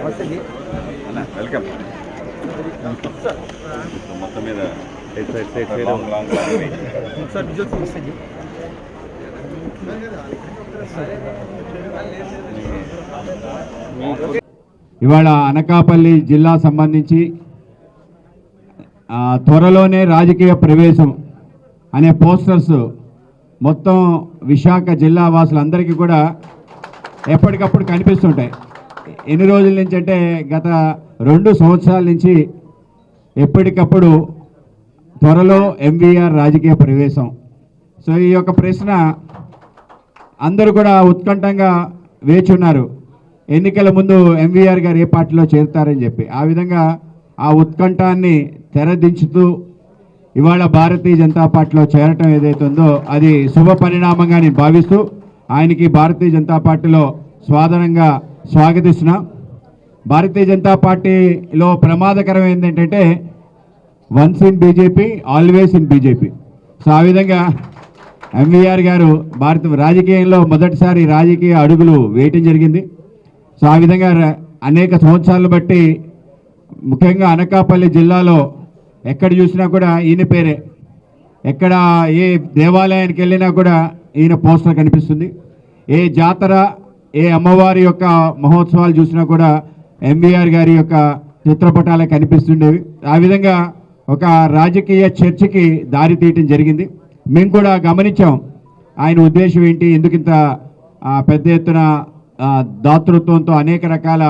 Welcome మొత్తం మీద ఇవాళ అనకాపల్లి జిల్లా సంబంధించి త్వరలోనే రాజకీయ ప్రవేశం అనే పోస్టర్స్ మొత్తం విశాఖ జిల్లా వాసులందరికీ కూడా ఎప్పటికప్పుడు కనిపిస్తుంటాయి. ఎన్ని రోజుల నుంచి అంటే గత 2 సంవత్సరాల నుంచి ఎప్పటికప్పుడు త్వరలో ఎంవీఆర్ రాజకీయ ప్రవేశం. సో ఈ యొక్క ప్రశ్న అందరూ కూడా ఉత్కంఠంగా వేచి ఉన్నారు. ఎన్నికల ముందు ఎంవీఆర్ గారు ఏ పార్టీలో చేరుతారని చెప్పి. ఆ విధంగా ఆ ఉత్కంఠాన్ని తెరదించుతూ ఇవాళ భారతీయ జనతా పార్టీలో చేరటం ఏదైతే ఉందో అది శుభ పరిణామంగా నేను భావిస్తూ ఆయనకి భారతీయ జనతా పార్టీలో స్వాగతంగా స్వాగతిస్తున్నాం. భారతీయ జనతా పార్టీలో ప్రమాదకరం ఏంటంటే once in BJP always in BJP. So ఆ విధంగా ఎంవీఆర్ గారు భారత రాజకీయంలో మొదటిసారి రాజకీయ అడుగులు వేయటం జరిగింది. సో ఆ విధంగా అనేక సంవత్సరాలు బట్టి ముఖ్యంగా అనకాపల్లి జిల్లాలో ఎక్కడ చూసినా కూడా ఈయన పేరే, ఎక్కడ ఏ దేవాలయానికి వెళ్ళినా కూడా ఈయన పోస్టర్ కనిపిస్తుంది. ఏ జాతర ఏ అమ్మవారి యొక్క మహోత్సవాలు చూసినా కూడా ఎంవీఆర్ గారి యొక్క చిత్రపటాలే కనిపిస్తుండేవి. ఆ విధంగా ఒక రాజకీయ చర్చకి దారి తీయటం జరిగింది. మేము కూడా గమనించాం ఆయన ఉద్దేశం ఏంటి, ఎందుకింత పెద్ద ఎత్తున దాతృత్వంతో అనేక రకాల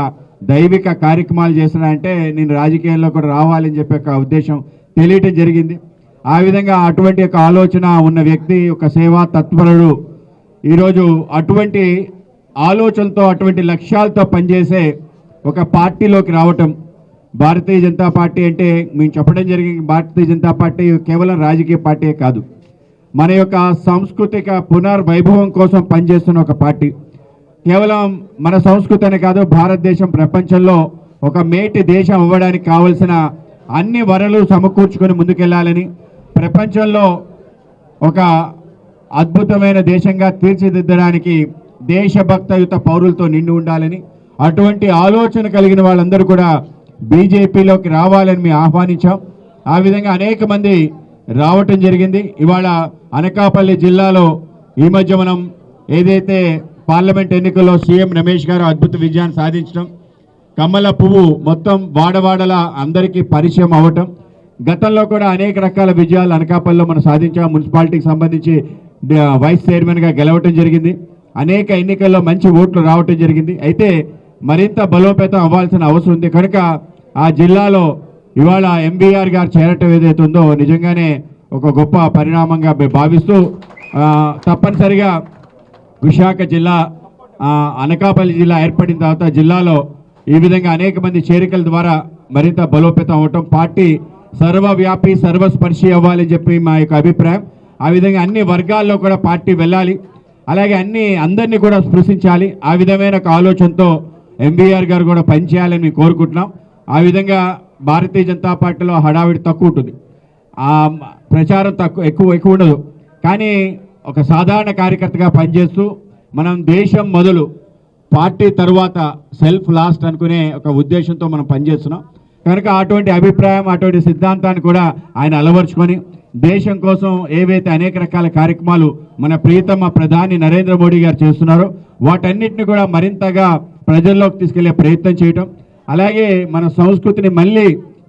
దైవిక కార్యక్రమాలు చేస్తున్నాయంటే నేను రాజకీయాల్లో కూడా రావాలని చెప్పి ఒక ఉద్దేశం తెలియటం జరిగింది. ఆ విధంగా అటువంటి ఒక ఆలోచన ఉన్న వ్యక్తి, ఒక సేవా తత్పరుడు, ఈరోజు అటువంటి ఆలోచనతో అటువంటి లక్ష్యాలతో పనిచేసే ఒక పార్టీలోకి రావటం. భారతీయ జనతా పార్టీ అంటే మేము చెప్పడం జరిగింది, భారతీయ జనతా పార్టీ కేవలం రాజకీయ పార్టీ కాదు, మన యొక్క సాంస్కృతిక పునర్వైభవం కోసం పనిచేస్తున్న ఒక పార్టీ. కేవలం మన సంస్కృతి అనే కాదు, భారతదేశం ప్రపంచంలో ఒక మేటి దేశం అవ్వడానికి కావలసిన అన్ని వనరులు సమకూర్చుకొని ముందుకెళ్లాలని, ప్రపంచంలో ఒక అద్భుతమైన దేశంగా తీర్చిదిద్దడానికి దేశభక్తయుత పౌరులతో నిండి ఉండాలని, అటువంటి ఆలోచన కలిగిన వాళ్ళందరూ కూడా బీజేపీలోకి రావాలని మేము ఆహ్వానించాం. ఆ విధంగా అనేక మంది రావటం జరిగింది. ఇవాళ అనకాపల్లి జిల్లాలో ఈ మధ్య మనం ఏదైతే పార్లమెంట్ ఎన్నికల్లో సీఎం రమేష్ గారు అద్భుత విజయాన్ని సాధించడం, కమల పువ్వు మొత్తం వాడవాడలా అందరికీ పరిచయం అవ్వటం, గతంలో కూడా అనేక రకాల విజయాలు అనకాపల్లిలో మనం సాధించాం. మున్సిపాలిటీకి సంబంధించి వైస్ చైర్మన్గా గెలవటం జరిగింది. అనేక ఎన్నికల్లో మంచి ఓట్లు రావటం జరిగింది. అయితే మరింత బలోపేతం అవ్వాల్సిన అవసరం ఉంది. కనుక ఆ జిల్లాలో ఇవాళ ఎంవీఆర్ గారు చేరటం ఏదైతే ఉందో నిజంగానే ఒక గొప్ప పరిణామంగా భావిస్తూ తప్పనిసరిగా విశాఖ జిల్లా అనకాపల్లి జిల్లా ఏర్పడిన తర్వాత జిల్లాలో ఈ విధంగా అనేక మంది చేరికల ద్వారా మరింత బలోపేతం అవటం, పార్టీ సర్వవ్యాపి సర్వస్పర్శి అవ్వాలని చెప్పి మా యొక్క అభిప్రాయం. ఆ విధంగా అన్ని వర్గాల్లో కూడా పార్టీ వెళ్ళాలి, అలాగే అందరినీ కూడా స్పృశించాలి. ఆ విధమైన ఒక ఆలోచనతో ఎంవీఆర్ గారు కూడా పనిచేయాలని మేము కోరుకుంటున్నాం. ఆ విధంగా భారతీయ జనతా పార్టీలో హడావిడి తక్కువ ఉంటుంది, ప్రచారం ఎక్కువ ఉండదు. కానీ ఒక సాధారణ కార్యకర్తగా పనిచేస్తూ మనం దేశం మొదలు పార్టీ తరువాత సెల్ఫ్ లాస్ట్ అనుకునే ఒక ఉద్దేశంతో మనం పనిచేస్తున్నాం. కనుక అటువంటి అభిప్రాయం అటువంటి సిద్ధాంతాన్ని కూడా ఆయన అలవర్చుకొని దేశం కోసం ఏవైతే అనేక రకాల కార్యక్రమాలు మన ప్రియతమ ప్రధాని నరేంద్ర మోడీ గారు చేస్తున్నారో వాటన్నిటిని కూడా మరింతగా ప్రజల్లోకి తీసుకెళ్లే ప్రయత్నం చేయటం, అలాగే మన సంస్కృతిని మళ్ళీ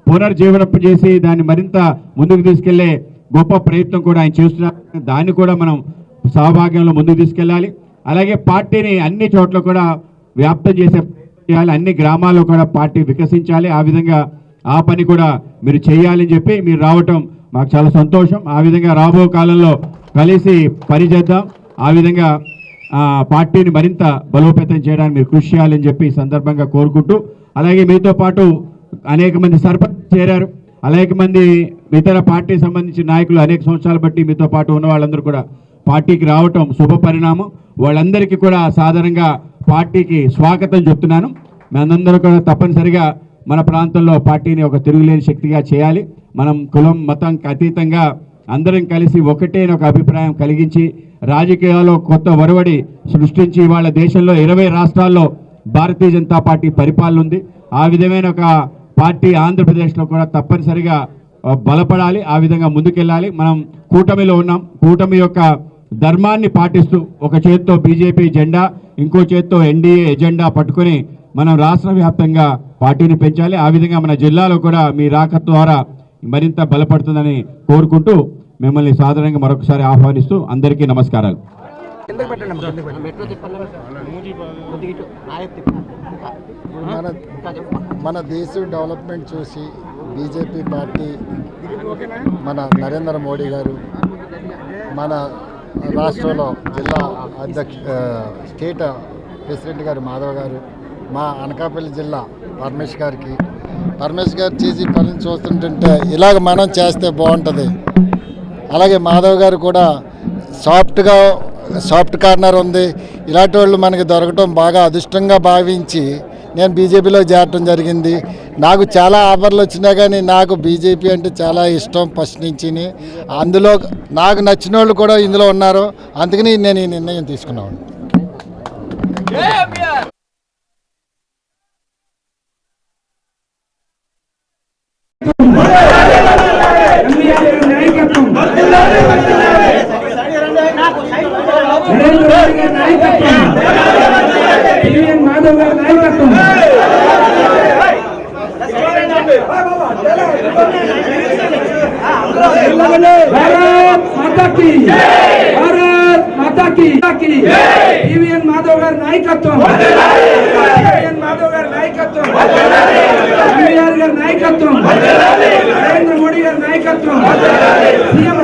పునర్జీవనపు చేసి దాన్ని మరింత ముందుకు తీసుకెళ్లే గొప్ప ప్రయత్నం కూడా ఆయన చేస్తున్నారు. దాన్ని కూడా మనం సహభాగ్యంలో ముందుకు తీసుకెళ్ళాలి. అలాగే పార్టీని అన్ని చోట్ల కూడా వ్యాప్తం చేయాలి, అన్ని గ్రామాల్లో కూడా పార్టీ వికసించాలి. ఆ విధంగా ఆ పని కూడా మీరు చేయాలని చెప్పి మీరు రావటం మాకు చాలా సంతోషం. ఆ విధంగా రాబో కాలంలో కలిసి పనిచేద్దాం. ఆ విధంగా పార్టీని మరింత బలోపేతం చేయడానికి మీరు కృషి చేయాలని చెప్పి ఈ సందర్భంగా కోరుకుంటూ, అలాగే మీతో పాటు అనేక మంది సర్పంచ్ చేరారు, అనేక మంది ఇతర పార్టీకి సంబంధించిన నాయకులు అనేక సంవత్సరాలు బట్టి మీతో పాటు ఉన్న వాళ్ళందరూ కూడా పార్టీకి రావటం శుభ పరిణామం. వాళ్ళందరికీ కూడా సాధారణంగా పార్టీకి స్వాగతం చెప్తున్నాను. మనందరూ కూడా తప్పనిసరిగా మన ప్రాంతంలో పార్టీని ఒక తిరుగులేని శక్తిగా చేయాలి. మనం కులం మతంకి అతీతంగా అందరం కలిసి ఒకటే ఒక అభిప్రాయం కలిగించి రాజకీయాల్లో కొత్త ఒరవడి సృష్టించి వాళ్ళ దేశంలో 20 రాష్ట్రాల్లో భారతీయ జనతా పార్టీ పరిపాలన ఉంది. ఆ విధమైన ఒక పార్టీ ఆంధ్రప్రదేశ్లో కూడా తప్పనిసరిగా బలపడాలి. ఆ విధంగా ముందుకెళ్ళాలి. మనం కూటమిలో ఉన్నాం. కూటమి యొక్క ధర్మాన్ని పాటిస్తూ ఒక చేత్తో బీజేపీ జెండా, ఇంకో చేత్తో ఎన్డీఏ ఎజెండా పట్టుకొని మనం రాష్ట్ర వ్యాప్తంగా పార్టీని పెంచాలి. ఆ విధంగా మన జిల్లాలో కూడా మీ రాక ద్వారా మరింత బలపడుతుందని కోరుకుంటూ మిమ్మల్ని సాధారణంగా మరొకసారి ఆహ్వానిస్తూ అందరికీ నమస్కారాలు. మన దేశ డెవలప్మెంట్ చూసి బీజేపీ పార్టీ, మన నరేంద్ర మోడీ గారు, మన రాష్ట్రంలో జిల్లా స్టేట్ ప్రెసిడెంట్ గారు మాధవ్ గారు, మా అనకాపల్లి జిల్లా పరమేష్ గారు చేసి పనులు చూస్తుంటుంటే ఇలాగ మనం చేస్తే బాగుంటుంది. అలాగే మాధవ్ గారు కూడా సాఫ్ట్ కార్నర్ ఉంది. ఇలాంటి వాళ్ళు మనకి దొరకటం బాగా అదృష్టంగా భావించి నేను బీజేపీలో చేరటం జరిగింది. నాకు చాలా ఆఫర్లు వచ్చినా కానీ నాకు బీజేపీ అంటే చాలా ఇష్టం ఫస్ట్ నుంచి. అందులో నాకు నచ్చిన వాళ్ళు కూడా ఇందులో ఉన్నారు. అందుకని నేను ఈ నిర్ణయం తీసుకున్నాను. మాధవ్ గారి నాయకత్వం, భారత్ మాతా కీ టీవీఎన్ మాధవ్ గారి నాయకత్వం, మాధవ్ గారి నాయకత్వం, ఎంవీఆర్ గారి నాయకత్వం, నరేంద్ర మోడీ గారి నాయకత్వం, సీఎం